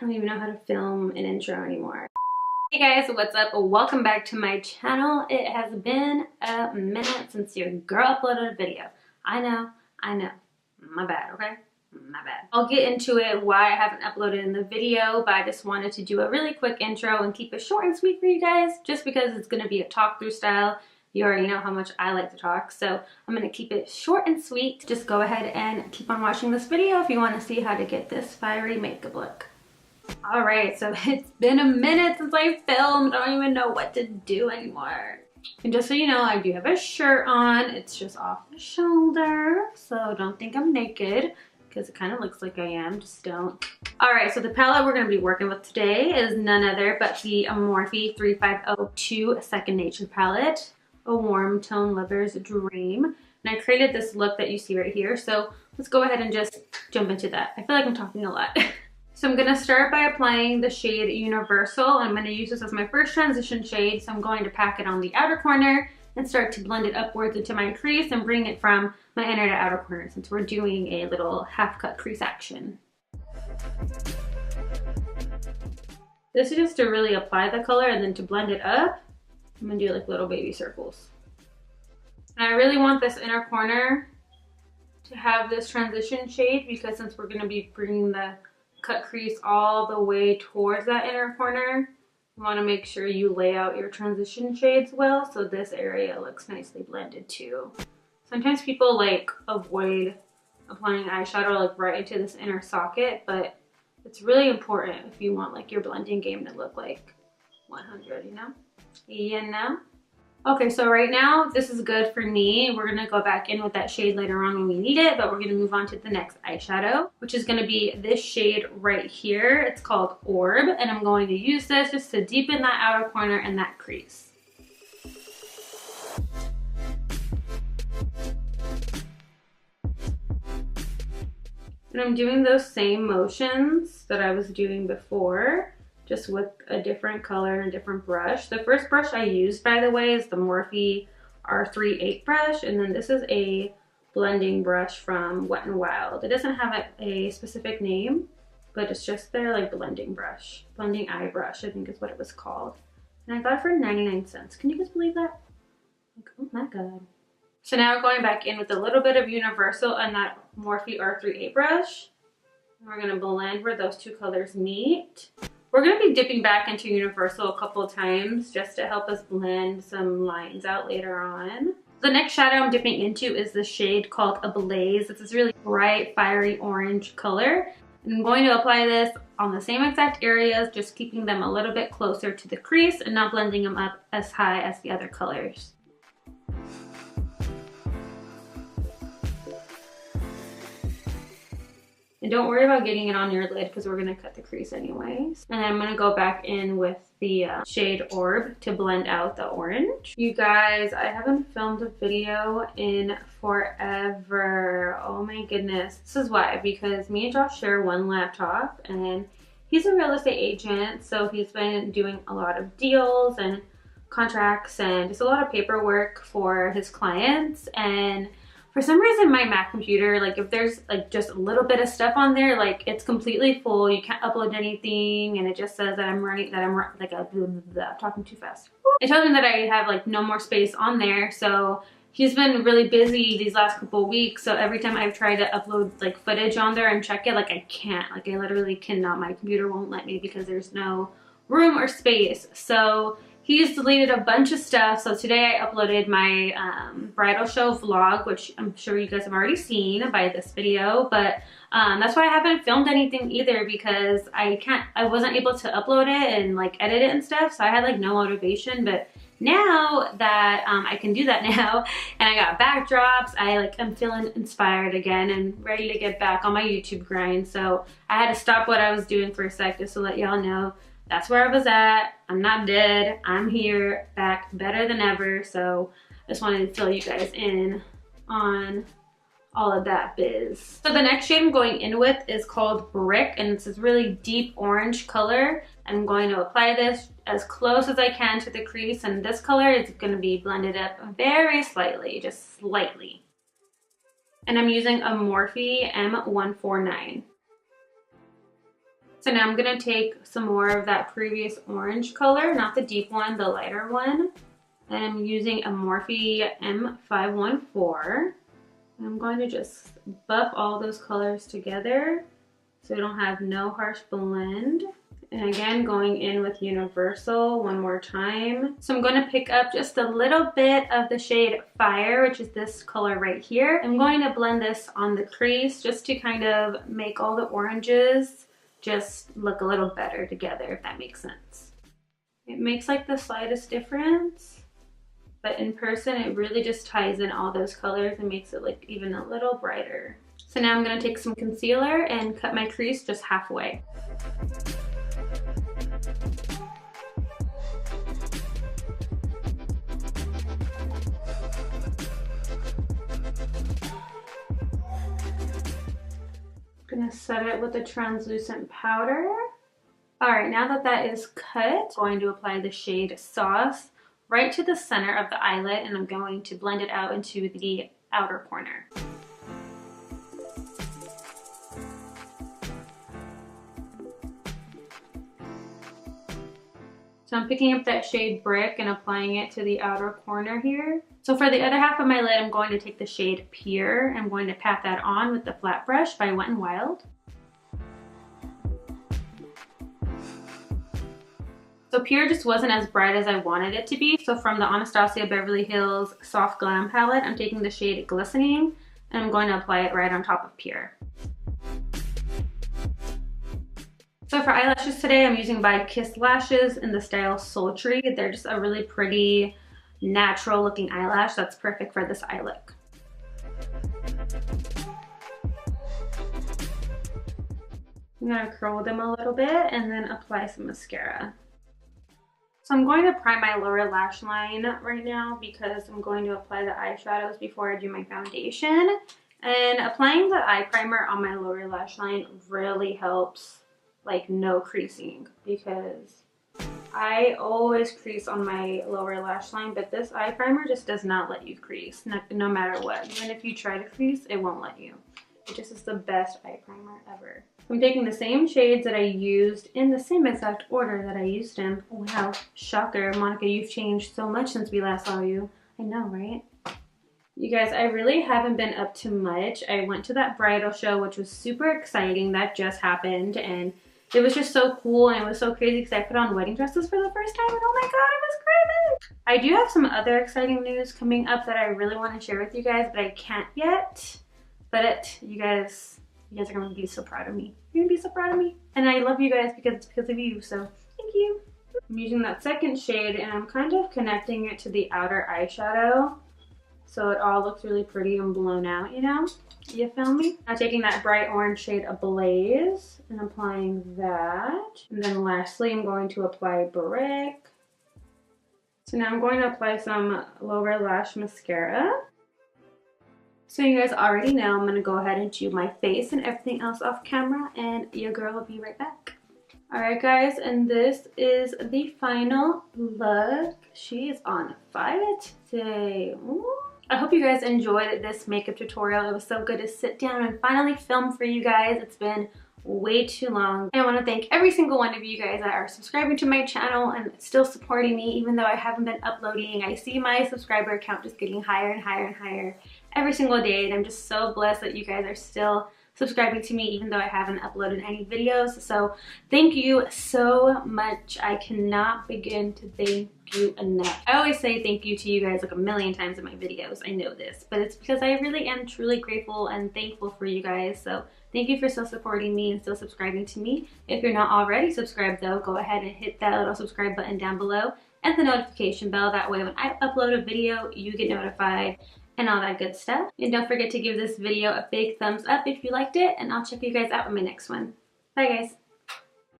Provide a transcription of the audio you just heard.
don't even know how to film an intro anymore. Hey guys, what's up? Welcome back to my channel. It has been a minute since your girl uploaded a video. I know. My bad, okay? My bad. I'll get into it why I haven't uploaded in the video, but I just wanted to do a really quick intro and keep it short and sweet for you guys, just because it's gonna be a talk through style. You already know how much I like to talk, so I'm gonna keep it short and sweet. Just go ahead and keep on watching this video if you wanna see how to get this fiery makeup look. Alright, so it's been a minute since I filmed. I don't even know what to do anymore. And just so you know, I do have a shirt on. It's just off the shoulder, so don't think I'm naked, because it kind of looks like I am, just don't. Alright, so the palette we're going to be working with today is none other but the Morphe 35O2 Second Nature palette, a warm tone lover's dream. And I created this look that you see right here, so let's go ahead and just jump into that. I feel like I'm talking a lot. So I'm going to start by applying the shade Universal. I'm going to use this as my first transition shade, so I'm going to pack it on the outer corner and start to blend it upwards into my crease and bring it from my inner to outer corner since we're doing a little half cut crease action. This is just to really apply the color, and then to blend it up, I'm going to do like little baby circles. And I really want this inner corner to have this transition shade because since we're going to be bringing the cut crease all the way towards that inner corner, you want to make sure you lay out your transition shades well so this area looks nicely blended too. Sometimes people like avoid applying eyeshadow like right into this inner socket, but it's really important if you want like your blending game to look like 100, you know? You know? Okay, so right now this is good for me. We're gonna go back in with that shade later on when we need it, but we're gonna move on to the next eyeshadow, which is gonna be this shade right here. It's called Orb, and I'm going to use this just to deepen that outer corner and that crease. And I'm doing those same motions that I was doing before, just with a different color and a different brush. The first brush I used, by the way, is the Morphe R38 brush, and then this is a blending brush from Wet n Wild. It doesn't have a specific name, but it's just their like blending brush. Blending eye brush, I think is what it was called. And I got it for 99 cents. Can you guys believe that? Like, oh my god. So now we're going back in with a little bit of Universal and that Morphe R38 brush. And we're gonna blend where those two colors meet. We're going to be dipping back into Universal a couple of times just to help us blend some lines out later on. The next shadow I'm dipping into is the shade called Ablaze. It's this really bright, fiery orange color. And I'm going to apply this on the same exact areas, just keeping them a little bit closer to the crease and not blending them up as high as the other colors. And don't worry about getting it on your lid because we're going to cut the crease anyways. And then I'm going to go back in with the shade Orb to blend out the orange. You guys, I haven't filmed a video in forever. Oh my goodness. This is why, because me and Josh share one laptop and he's a real estate agent. So he's been doing a lot of deals and contracts and just a lot of paperwork for his clients. And for some reason, my Mac computer, like if there's like just a little bit of stuff on there, like it's completely full. You can't upload anything, and it just says that I'm talking too fast. It tells me that I have like no more space on there. So he's been really busy these last couple of weeks. So every time I've tried to upload like footage on there and check it, like I can't. Like I literally cannot. My computer won't let me because there's no room or space. So he's deleted a bunch of stuff. So today I uploaded my bridal show vlog, which I'm sure you guys have already seen by this video, but that's why I haven't filmed anything either because I wasn't able to upload it and like edit it and stuff. So I had like no motivation, but now that I can do that now and I got backdrops, I'm feeling inspired again and ready to get back on my YouTube grind. So I had to stop what I was doing for a sec just to let y'all know that's where I was at. I'm not dead. I'm here, back better than ever. So I just wanted to fill you guys in on all of that biz. So the next shade I'm going in with is called Brick, and it's this really deep orange color. I'm going to apply this as close as I can to the crease, and this color is going to be blended up very slightly, just slightly. And I'm using a Morphe M514. So now I'm gonna take some more of that previous orange color, not the deep one, the lighter one. And I'm using a Morphe M514. And I'm going to just buff all those colors together so we don't have no harsh blend. And again, going in with Universal one more time. So I'm going to pick up just a little bit of the shade Fire, which is this color right here. I'm going to blend this on the crease just to kind of make all the oranges just look a little better together, if that makes sense. It makes like the slightest difference, but in person it really just ties in all those colors and makes it look even a little brighter. So now I'm going to take some concealer and cut my crease just halfway. Gonna set it with a translucent powder. All right, now that that is cut, I'm going to apply the shade Sauce right to the center of the eyelid, and I'm going to blend it out into the outer corner. So I'm picking up that shade Brick and applying it to the outer corner here. So for the other half of my lid, I'm going to take the shade Pure. I'm going to pat that on with the flat brush by Wet n Wild. So Pure just wasn't as bright as I wanted it to be. So from the Anastasia Beverly Hills Soft Glam palette, I'm taking the shade Glistening and I'm going to apply it right on top of Pure. So for eyelashes today, I'm using by Kiss Lashes in the style Sultry. They're just a really pretty, natural looking eyelash that's perfect for this eye look. I'm gonna curl them a little bit and then apply some mascara. So I'm going to prime my lower lash line right now because I'm going to apply the eyeshadows before I do my foundation. And applying the eye primer on my lower lash line really helps, like, no creasing, because I always crease on my lower lash line, but this eye primer just does not let you crease, no matter what. Even if you try to crease, it won't let you. It just is the best eye primer ever. I'm taking the same shades that I used in the same exact order that I used them. Wow, shocker. Monika, you've changed so much since we last saw you. I know, right? You guys, I really haven't been up to much. I went to that bridal show, which was super exciting. That just happened, and it was just so cool, and it was so crazy because I put on wedding dresses for the first time, and oh my god, it was crazy! I do have some other exciting news coming up that I really want to share with you guys, but I can't yet. But you guys are going to be so proud of me. You're going to be so proud of me. And I love you guys because it's because of you, so thank you. I'm using that second shade, and I'm kind of connecting it to the outer eyeshadow so it all looks really pretty and blown out, you know? You feel me? I'm taking that bright orange shade Ablaze and applying that. And then lastly, I'm going to apply Brick. So now I'm going to apply some lower lash mascara. So you guys already know I'm going to go ahead and do my face and everything else off camera, and your girl will be right back. Alright guys, and this is the final look. She is on fire today. Ooh. I hope you guys enjoyed this makeup tutorial. It was so good to sit down and finally film for you guys. It's been way too long. And I want to thank every single one of you guys that are subscribing to my channel and still supporting me even though I haven't been uploading. I see my subscriber count just getting higher and higher and higher every single day, and I'm just so blessed that you guys are still subscribing to me even though I haven't uploaded any videos. So thank you so much. I cannot begin to thank you enough. I always say thank you to you guys like a million times in my videos. I know this, but it's because I really am truly grateful and thankful for you guys. So thank you for still supporting me and still subscribing to me. If you're not already subscribed though, go ahead and hit that little subscribe button down below and the notification bell. That way when I upload a video, you get notified and all that good stuff. And don't forget to give this video a big thumbs up if you liked it, and I'll check you guys out in my next one. Bye guys.